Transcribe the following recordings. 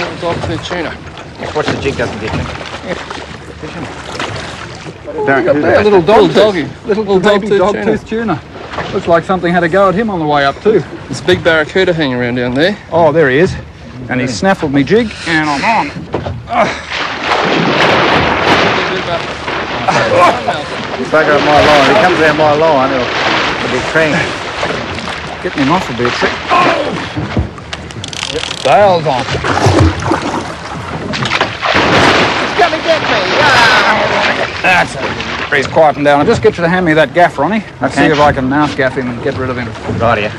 little dog-tooth tuna. Watch the jig doesn't get you. A little doggy. Little baby dog-tooth tuna. Looks like something had a go at him on the way up too. There's a big barracuda hanging around down there. Oh, there he is. And he snaffled me jig, and I'm on. Bugger up my line. He comes down my line, it'll be crank. Getting him off will be a trick. Sails on. He's going to get me. That's it. He's quieting down. I'll just get you to hand me that gaff, Ronnie. I'll see if I can mouth gaff him and get rid of him. Right here.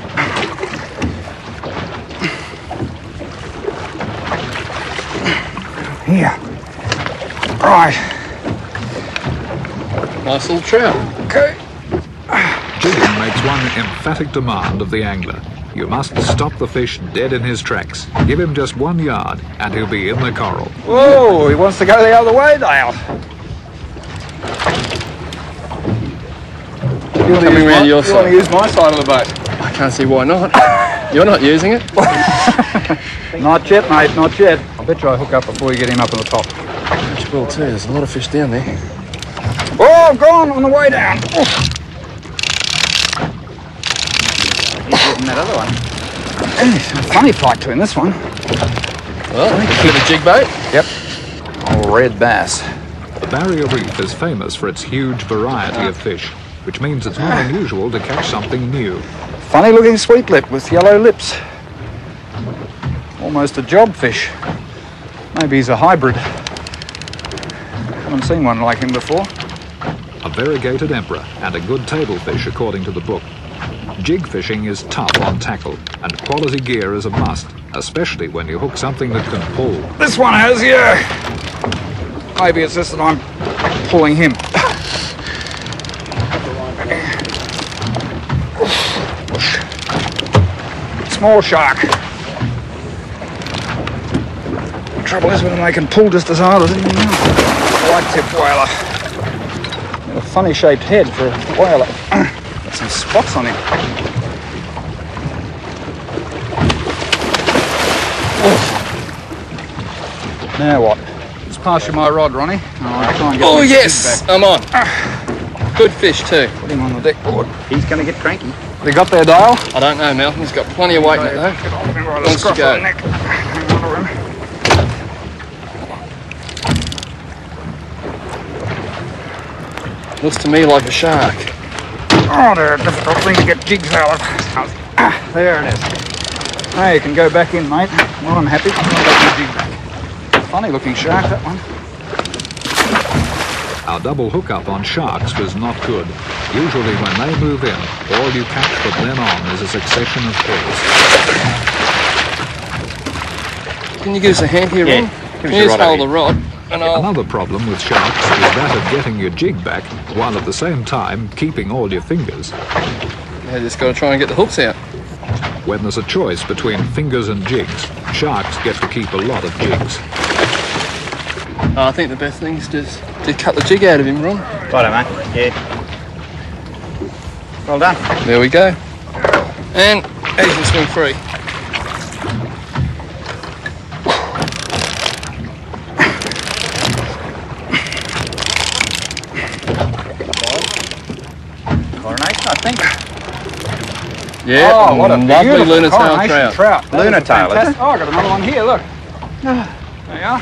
Here. Right. Nice little trout. Okay. Jigging makes one emphatic demand of the angler. You must stop the fish dead in his tracks. Give him just 1 yard and he'll be in the coral. Whoa, he wants to go the other way, Dale. Coming around your side. You want to use my side of the boat? I can't see why not. You're not using it. Not yet, mate, not yet. I bet you I hook up before you get him up on the top. Which will too. There's a lot of fish down there. Oh, I've gone on the way down. Oh. Getting that other one. Funny fight to him, this one. Well, a bit of a jig boat. Yep. Oh, red bass. The Barrier Reef is famous for its huge variety of fish, which means it's not unusual to catch something new. Funny looking sweet lip with yellow lips. Almost a job fish. Maybe he's a hybrid. Haven't seen one like him before. A variegated emperor and a good table fish according to the book. Jig fishing is tough on tackle, and quality gear is a must, especially when you hook something that can pull. This one has, yeah. Maybe it's just that I'm pulling him. Small shark. The trouble is when they can pull just as hard as anything else. White-tip whaler. Got a funny shaped head for a whaler. Got some spots on him. Now what? Just pass you my rod, Ronnie. I'll try and get Oh the yes, back. I'm on. Good fish too. Put him on the deck board. He's going to get cranky. What you got there, Dale? I don't know, Malcolm's got plenty of weight in it though. Get on him by the Wants to scruff go. of the neck. Hang on to him. Looks to me like a shark. Oh, they're a difficult thing to get jigs out of. There it is. Hey, you can go back in, mate. Well, I'm happy. I'll take your jig back. Funny looking shark, that one. Our double hookup on sharks was not good. Usually when they move in, all you catch from then on is a succession of kills. Can you give us a hand here, Yeah. Ron? Give Can us you a just rod hold over the rod? And I'll... Another problem with sharks is that of getting your jig back, while at the same time keeping all your fingers. Yeah, just got to try and get the hooks out. When there's a choice between fingers and jigs, sharks get to keep a lot of jigs. I think the best thing is just to cut the jig out of him, Ron. Righto, mate. Yeah. Well done. There we go. And he can swim free. Coronation, I think. Yeah, Oh, what a lovely beautiful lunar tail coronation trout. That is Lunar tail, is fantastic. Oh, I got another one here, look. There you are.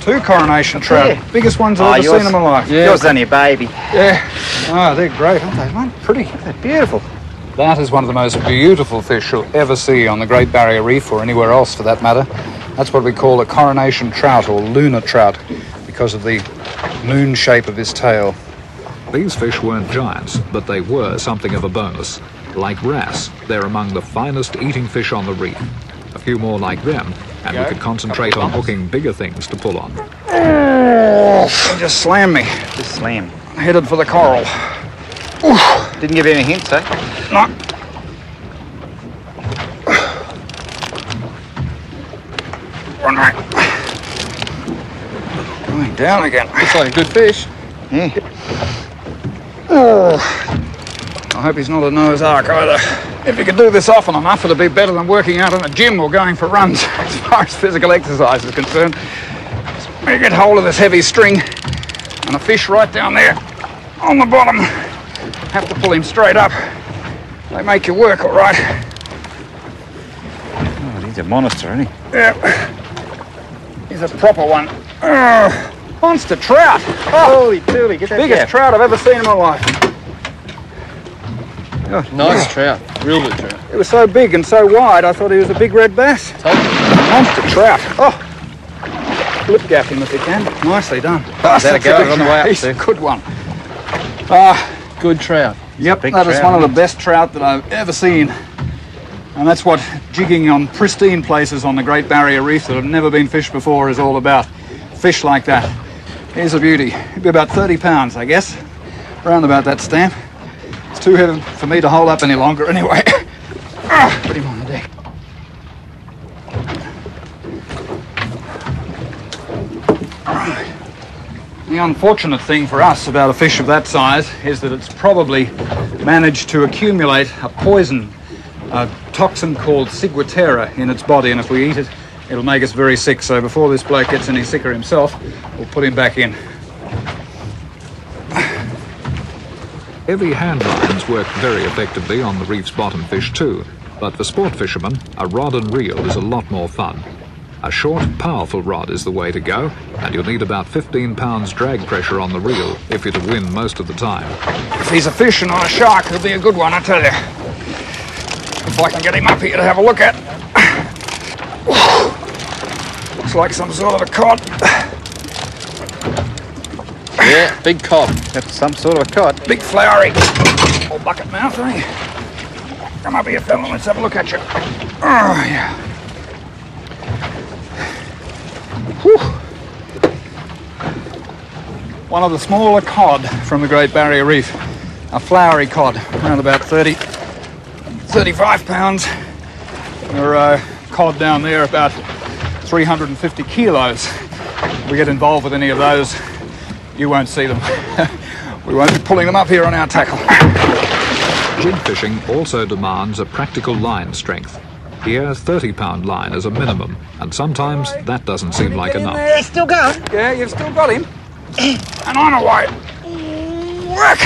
2 coronation trout. Yeah. Biggest ones Oh, I've ever yours- seen in my life. Yeah. Yours is only a baby. Yeah. Oh, they're great, aren't they, mate? Pretty. They're beautiful. That is one of the most beautiful fish you'll ever see on the Great Barrier Reef, or anywhere else for that matter. That's what we call a coronation trout, or lunar trout, because of the moon shape of his tail. These fish weren't giants, but they were something of a bonus. Like wrasse, they're among the finest eating fish on the reef. A few more like them, and we could concentrate on hooking bigger things to pull on. Oh, just slammed me. Just slam. Headed for the coral. Didn't give you any hints, eh? No. One right. Going down again. Looks like a good fish. Yeah. Oh. I hope he's not a Noah's Ark either. If you could do this often enough, it'd be better than working out in a gym or going for runs, as far as physical exercise is concerned. So you get hold of this heavy string and a fish right down there on the bottom. Have to pull him straight up. They make you work, all right. Oh, he's a monster, isn't he? Yeah. He's a proper one. Monster trout. Oh, Holy tooly, get that biggest gap. trout I've ever seen in my life. Oh, Nice trout. Real good trout. it was so big and so wide, I thought he was a big red bass. Told you. Monster trout. Oh, lip gap him if you can. Nicely done. That'll go on the way up, He's a too. good one. Good trout. Yep, big that is trout, one of the isn't best trout that I've ever seen. And that's what jigging on pristine places on the Great Barrier Reef that have never been fished before is all about. Fish like that. Here's a beauty. It'd be about 30 pounds, I guess. Around about that stamp. It's too heavy for me to hold up any longer anyway. Put him on the deck. The unfortunate thing for us about a fish of that size is that it's probably managed to accumulate a poison, a toxin called ciguatera in its body, and if we eat it, it'll make us very sick. So before this bloke gets any sicker himself, we'll put him back in. Heavy hand lines work very effectively on the reef's bottom fish too, but for sport fishermen, a rod and reel is a lot more fun. A short, powerful rod is the way to go, and you'll need about 15 pounds drag pressure on the reel if you're to win most of the time. If he's a fish and not a shark, he'll be a good one, I tell you. If I can get him up here to have a look at. Looks like some sort of a cod. Yeah, big cod. That's some sort of a cod. Big flowery. Old bucket mouth, eh? Come up here, fella, let's have a look at you. Oh, yeah. Whew. One of the smaller cod from the Great Barrier Reef. A flowery cod, around about 35 pounds. Or a cod down there about 350 kilos. If we get involved with any of those, you won't see them. We won't be pulling them up here on our tackle. Jig fishing also demands a practical line strength. Here, 30-pound line is a minimum, and sometimes that doesn't seem like enough. It's still going. Yeah, you've still got him. And on away. Whack!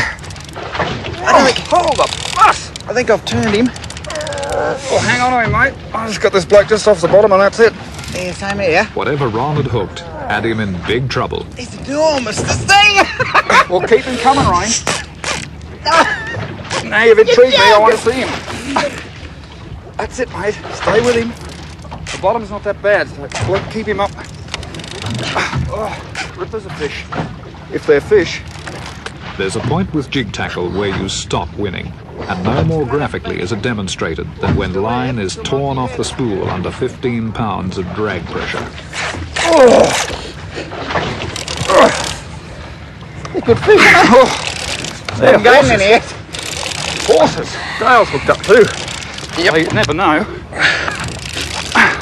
Hold the bus! I think I've turned him. Oh, hang on to him, mate. I just got this bloke just off the bottom and that's it. Yeah, same here. Whatever Ron had hooked had him in big trouble. He's enormous, this thing. Well, keep him coming, Ryan. Now you've intrigued me, I want to see him. That's it, mate. Stay with him. The bottom's not that bad, so keep him up. Oh, rippers of fish. If they're fish. There's a point with jig tackle where you stop winning, and no more graphically is it demonstrated than when line is torn off the spool under 15 pounds of drag pressure. They're good fish, aren't they? They're going in here. Horses. Dale's hooked up too. Yep. Well, you never know.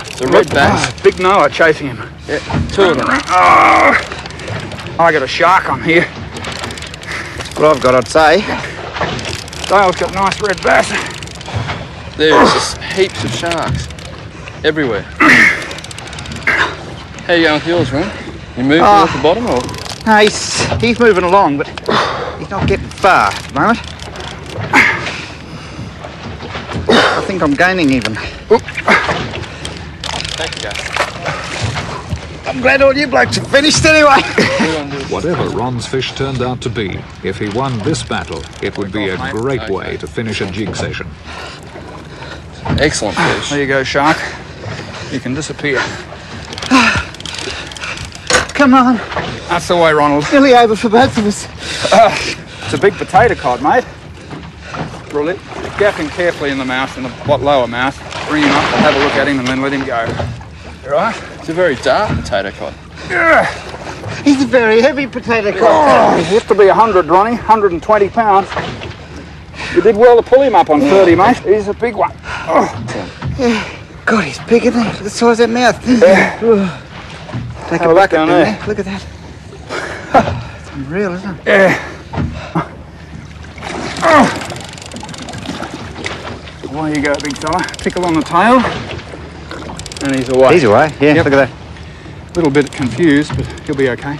It's a red bass. Big Noah chasing him. Yeah, two of them. I got a shark on here. What I've got, I'd say. Dale's got nice red bass. There's just heaps of sharks. Everywhere. How you going with yours, Ron? You moving off the bottom or? No, he's moving along, but he's not getting far at the moment. I think I'm gaining even. Thank you, guys. I'm glad all you blokes have finished anyway. Whatever Ron's fish turned out to be, if he won this battle, it would be a great way to finish a jig session. Excellent fish. There you go, shark. You can disappear. Come on. That's the way, Ronald. Nearly over for both of us. It's a big potato cod, mate. Brilliant. Gap him carefully in the mouth, in the lower mouth. Bring him up, have a look at him, and then let him go. You right? It's a very dark potato cod. He's a very heavy potato cod. Oh, he has to be 100, Ronnie. 120 pounds. You did well to pull him up on 30, mate. He's a big one. Oh. God, he's big, isn't he? Look at the size of that mouth. Take Have a a look bucket down down there. there. Look at that. It's unreal, isn't it? Yeah. Away you go, big fella. Tickle on the tail. And he's away. He's away, yeah, Yep. look at that. A little bit confused, but he'll be okay.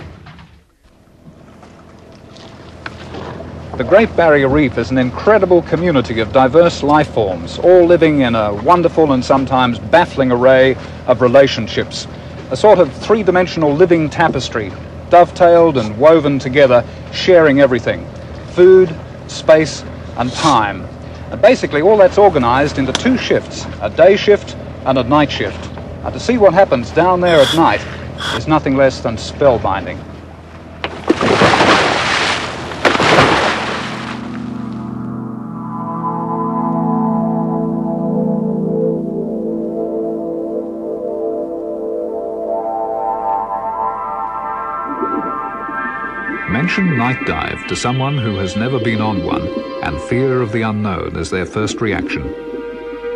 The Great Barrier Reef is an incredible community of diverse life forms, all living in a wonderful and sometimes baffling array of relationships. A sort of three-dimensional living tapestry, dovetailed and woven together, sharing everything: food, space, and time. And basically all that's organized into two shifts, a day shift and a night shift. And to see what happens down there at night is nothing less than spellbinding. Mention night dive to someone who has never been on one, and fear of the unknown is their first reaction.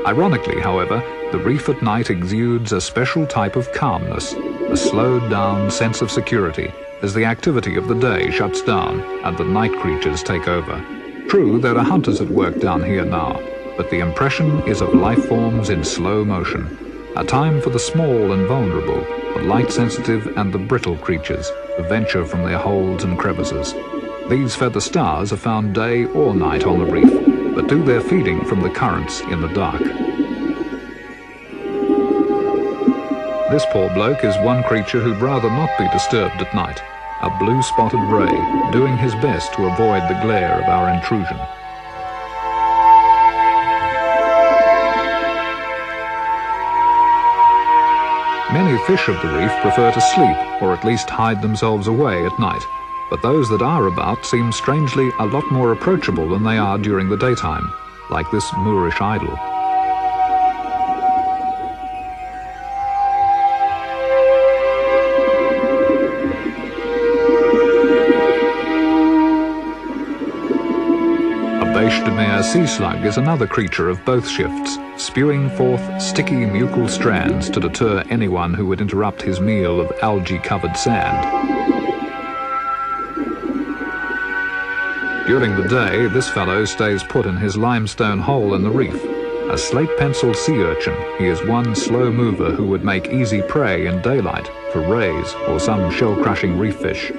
Ironically, however, the reef at night exudes a special type of calmness, a slowed-down sense of security, as the activity of the day shuts down and the night creatures take over. True, there are hunters at work down here now, but the impression is of life forms in slow motion, a time for the small and vulnerable, the light-sensitive and the brittle creatures, to venture from their holes and crevices. These feather stars are found day or night on the reef, but do their feeding from the currents in the dark. This poor bloke is one creature who'd rather not be disturbed at night, a blue-spotted ray, doing his best to avoid the glare of our intrusion. Many fish of the reef prefer to sleep, or at least hide themselves away at night, but those that are about seem strangely a lot more approachable than they are during the daytime, like this Moorish idol. Sea slug is another creature of both shifts, spewing forth sticky mucal strands to deter anyone who would interrupt his meal of algae-covered sand. During the day, this fellow stays put in his limestone hole in the reef. A slate-penciled sea urchin, he is one slow mover who would make easy prey in daylight for rays or some shell-crushing reef fish.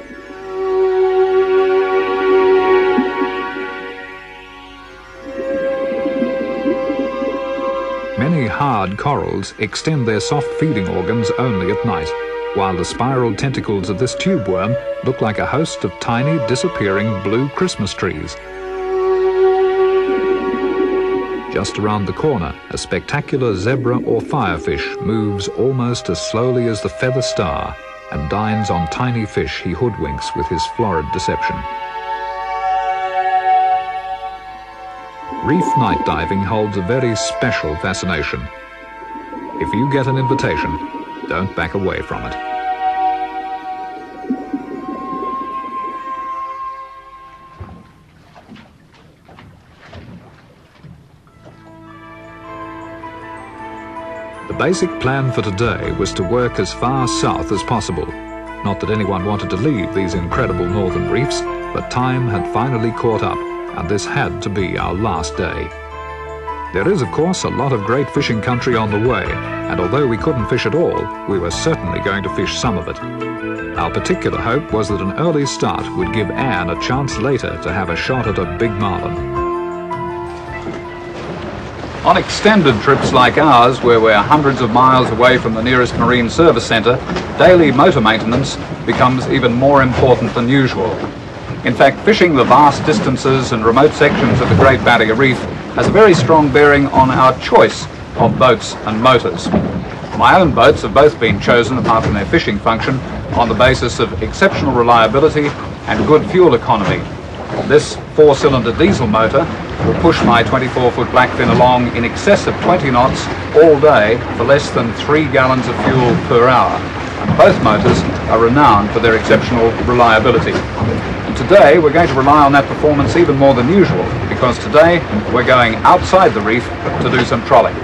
Many hard corals extend their soft feeding organs only at night, while the spiral tentacles of this tube worm look like a host of tiny disappearing blue Christmas trees. Just around the corner, a spectacular zebra or firefish moves almost as slowly as the feather star and dines on tiny fish he hoodwinks with his florid deception. Reef night diving holds a very special fascination. If you get an invitation, don't back away from it. The basic plan for today was to work as far south as possible. Not that anyone wanted to leave these incredible northern reefs, but time had finally caught up, and this had to be our last day. There is, of course, a lot of great fishing country on the way, and although we couldn't fish at all, we were certainly going to fish some of it. Our particular hope was that an early start would give Anne a chance later to have a shot at a big marlin. On extended trips like ours, where we're hundreds of miles away from the nearest marine service centre, daily motor maintenance becomes even more important than usual. In fact, fishing the vast distances and remote sections of the Great Barrier Reef has a very strong bearing on our choice of boats and motors. My own boats have both been chosen, apart from their fishing function, on the basis of exceptional reliability and good fuel economy. This 4-cylinder diesel motor will push my 24-foot Blackfin along in excess of 20 knots all day for less than 3 gallons of fuel per hour. And both motors are renowned for their exceptional reliability. And today we're going to rely on that performance even more than usual, because today we're going outside the reef to do some trolling.